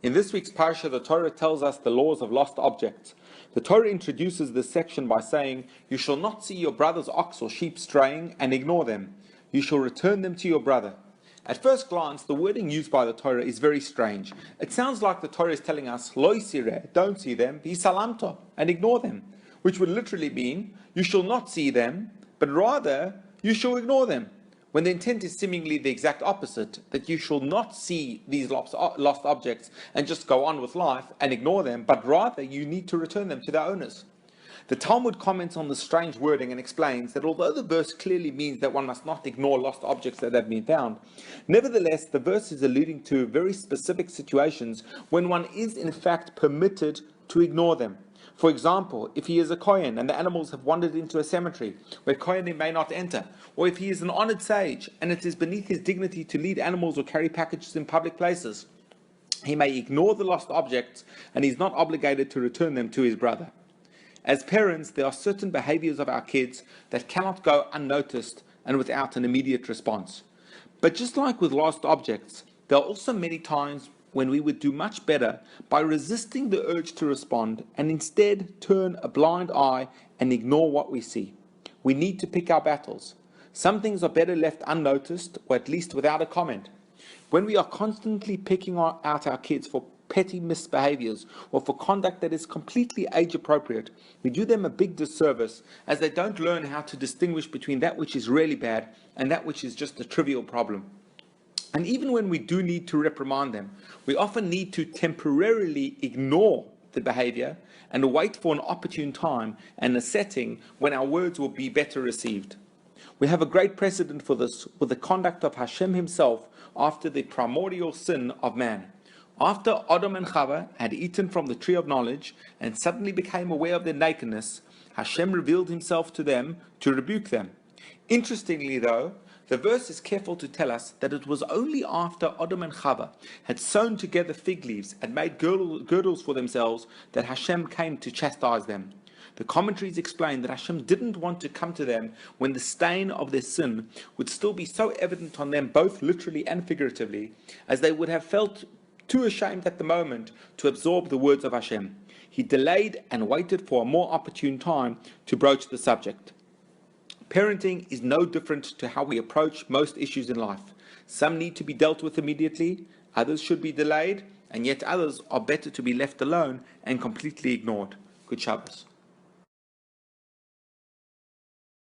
In this week's Parsha, the Torah tells us the laws of lost objects. The Torah introduces this section by saying, "You shall not see your brother's ox or sheep straying and ignore them. You shall return them to your brother." At first glance, the wording used by the Torah is very strange. It sounds like the Torah is telling us, "Lo sireh, don't see them, bi salamto, and ignore them," which would literally mean, you shall not see them, but rather, you shall ignore them. When the intent is seemingly the exact opposite, that you shall not see these lost objects and just go on with life and ignore them, but rather you need to return them to their owners. The Talmud comments on the strange wording and explains that although the verse clearly means that one must not ignore lost objects that have been found, nevertheless the verse is alluding to very specific situations when one is in fact permitted to ignore them. For example, if he is a Kohen and the animals have wandered into a cemetery where Kohenim may not enter, or if he is an honored sage and it is beneath his dignity to lead animals or carry packages in public places, he may ignore the lost objects and he is not obligated to return them to his brother. As parents, there are certain behaviors of our kids that cannot go unnoticed and without an immediate response. But just like with lost objects, there are also many times when we would do much better by resisting the urge to respond and instead turn a blind eye and ignore what we see. We need to pick our battles. Some things are better left unnoticed, or at least without a comment. When we are constantly picking out our kids for petty misbehaviors or for conduct that is completely age appropriate, we do them a big disservice, as they don't learn how to distinguish between that which is really bad and that which is just a trivial problem. And even when we do need to reprimand them, we often need to temporarily ignore the behavior and wait for an opportune time and a setting when our words will be better received. We have a great precedent for this with the conduct of Hashem himself after the primordial sin of man. After Adam and Chava had eaten from the tree of knowledge and suddenly became aware of their nakedness, Hashem revealed himself to them to rebuke them. Interestingly though, the verse is careful to tell us that it was only after Adam and Chava had sewn together fig leaves and made girdles for themselves that Hashem came to chastise them. The commentaries explain that Hashem didn't want to come to them when the stain of their sin would still be so evident on them, both literally and figuratively, as they would have felt too ashamed at the moment to absorb the words of Hashem. He delayed and waited for a more opportune time to broach the subject. Parenting is no different to how we approach most issues in life. Some need to be dealt with immediately, others should be delayed, and yet others are better to be left alone and completely ignored. Good Shabbos.